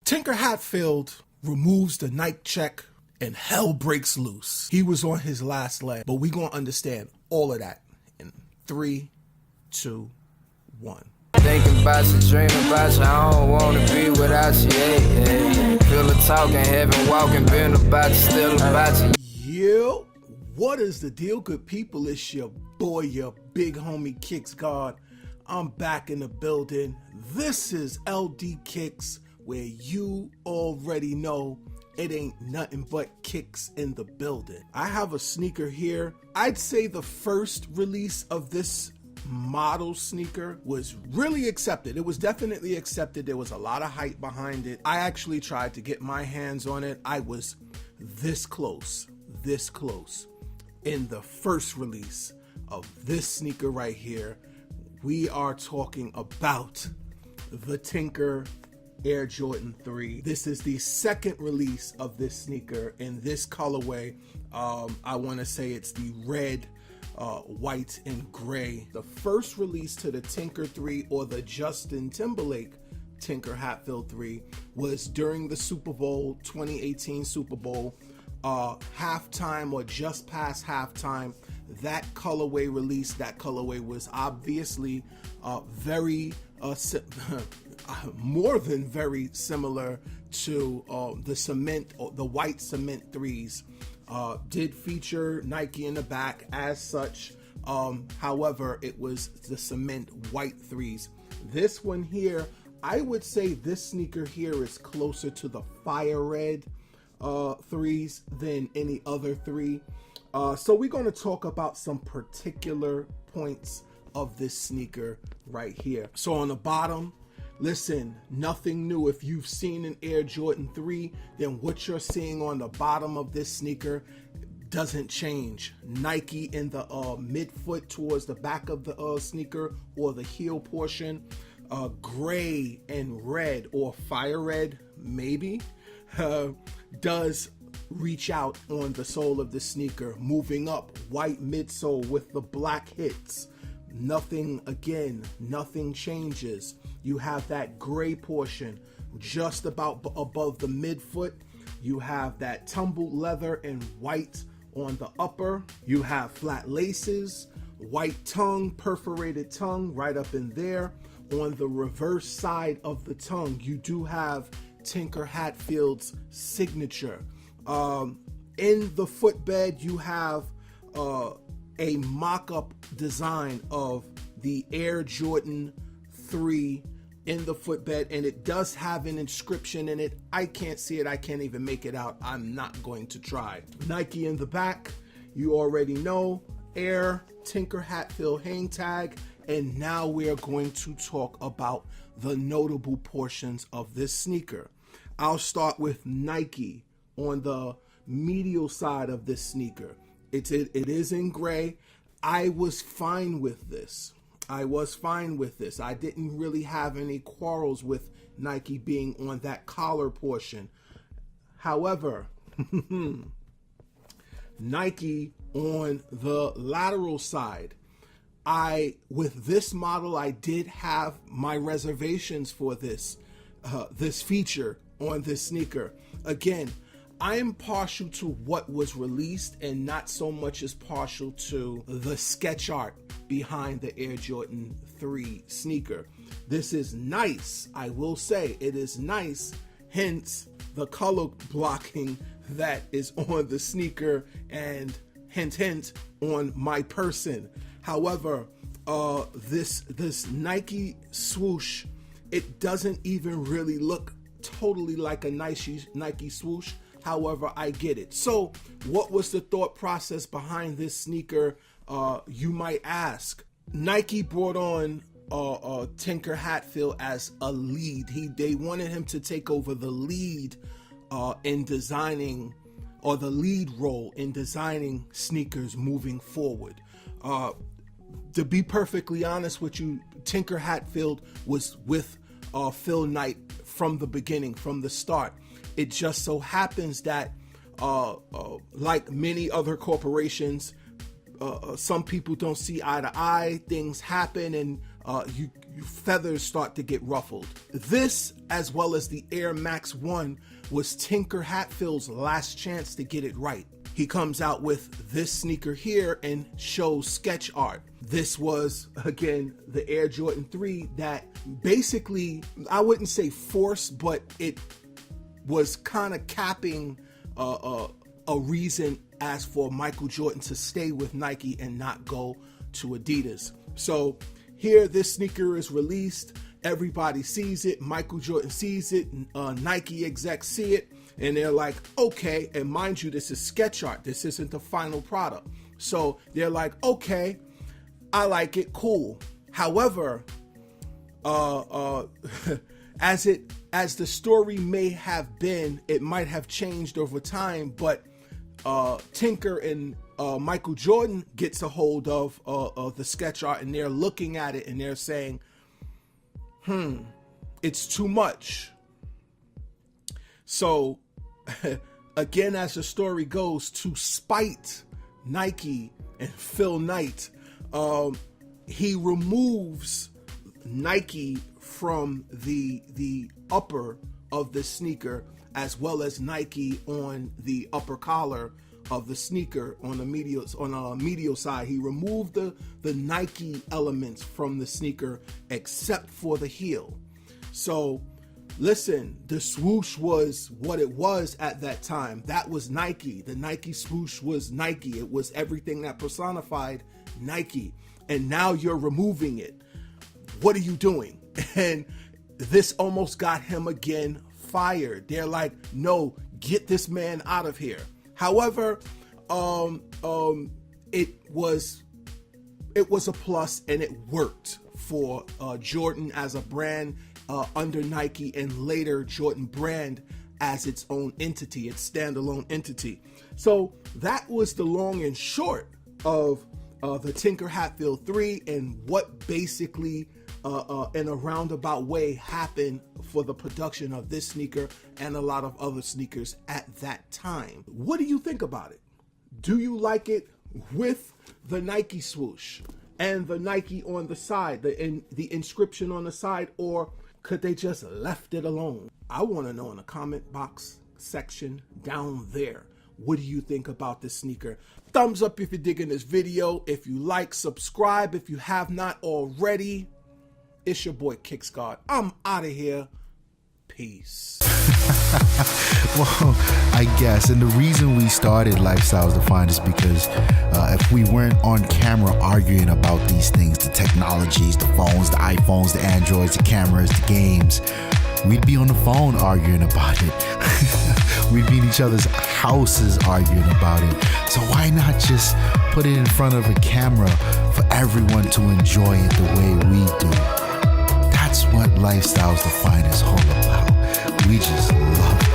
Tinker Hatfield removes the Nike check and hell breaks loose. He was on his last leg, but we gonna understand all of that in 3, 2, 1. Thinking about you, dreaming about you, I don't wanna be without you, yeah. Feel the talking, heaven walking, been about you, still about you. Yo, what is the deal, good people? It's your boy, your big homie Kicks God. I'm back in the building. This is LD Kicks, where you already know it ain't nothing but kicks in the building. I have a sneaker here. I'd say the first release of this model sneaker was really accepted. It was definitely accepted. There was a lot of hype behind it. I actually tried to get my hands on it. I was this close in the first release of this sneaker right here. We are talking about the Tinker Air Jordan 3. This is the second release of this sneaker in this colorway. I want to say it's the red, white, and gray. The first release to the Tinker 3, or the Justin Timberlake Tinker Hatfield 3, was during the Super Bowl, 2018 Super Bowl, halftime or just past halftime. That colorway release, that colorway was obviously very more than very similar to the white cement threes. Did feature Nike in the back as such. However, it was the cement white threes. This one here, I would say this sneaker here is closer to the fire red threes than any other three. So we're going to talk about some particular points of this sneaker right here. So on the bottom, listen, nothing new. If you've seen an Air Jordan 3, then what you're seeing on the bottom of this sneaker doesn't change. Nike in the midfoot towards the back of the sneaker, or the heel portion, gray and red, or fire red maybe, does reach out on the sole of the sneaker, moving up white midsole with the black hits. Nothing changes. You have that gray portion just about above the midfoot. You have that tumbled leather and white on the upper. You have flat laces, white tongue, perforated tongue right up in there. On the reverse side of the tongue, you do have Tinker Hatfield's signature. In the footbed, you have a mock-up design of the Air Jordan 3 in the footbed, and it does have an inscription in it. I can't see it. I can't even make it out. I'm not going to try. Nike in the back, you already know. Air Tinker Hatfield hang tag. And now we are going to talk about the notable portions of this sneaker. I'll start with Nike on the medial side of this sneaker. It is in gray. I was fine with this. I didn't really have any quarrels with Nike being on that collar portion. However, Nike on the lateral side, with this model, I did have my reservations for this feature on this sneaker. Again, I am partial to what was released and not so much as partial to the sketch art behind the Air Jordan 3 sneaker. This is nice. I will say it is nice, hence the color blocking that is on the sneaker and hint on my person. However, this Nike swoosh, it doesn't even really look totally like a Nike swoosh. However, I get it. So what was the thought process behind this sneaker? You might ask. Nike brought on Tinker Hatfield as a lead. They wanted him to take over the lead in designing, or the lead role in designing sneakers moving forward. To be perfectly honest with you, Tinker Hatfield was with Phil Knight from the beginning, from the start. It just so happens that, like many other corporations, some people don't see eye to eye. Things happen, and your feathers start to get ruffled. This, as well as the Air Max 1, was Tinker Hatfield's last chance to get it right. He comes out with this sneaker here and shows sketch art. This was, again, the Air Jordan 3 that basically, I wouldn't say forced, but it was kind of capping a reason as for Michael Jordan to stay with Nike and not go to Adidas. So here, this sneaker is released. Everybody sees it. Michael Jordan sees it. Nike execs see it. And they're like, okay. And mind you, this is sketch art. This isn't the final product. So they're like, okay, I like it. Cool. However, as the story may have been, it might have changed over time, but Tinker and Michael Jordan gets a hold of the sketch art, and they're looking at it and they're saying, it's too much. So again, as the story goes, to spite Nike and Phil Knight, he removes Nike from the upper of the sneaker, as well as Nike on the upper collar of the sneaker on a medial side. He removed the Nike elements from the sneaker except for the heel. So listen, the swoosh was what it was at that time. That was Nike. The Nike swoosh was Nike. It was everything that personified Nike. And now you're removing it. What are you doing? And this almost got him again fired. They're like, no, get this man out of here. However, it was a plus, and it worked for Jordan as a brand under Nike, and later Jordan brand as its own entity, its standalone entity. So that was the long and short of the Tinker Hatfield 3 and what basically in a roundabout way happened for the production of this sneaker and a lot of other sneakers at that time. What do you think about it? Do you like it with the Nike swoosh and the Nike on the side, the inscription on the side, or could they just left it alone? I want to know in the comment box section down there. What do you think about this sneaker? Thumbs up if you're digging this video. If you like, subscribe if you have not already. It's your boy Kicksguard. I'm out of here. Peace. Well, I guess. And the reason we started Lifestyles Defined is because if we weren't on camera arguing about these things, the technologies, the phones, the iPhones, the Androids, the cameras, the games, we'd be on the phone arguing about it. We'd be in each other's houses arguing about it. So why not just put it in front of a camera for everyone to enjoy it the way we do? That's what Lifestyles Defined is all about. We just love it.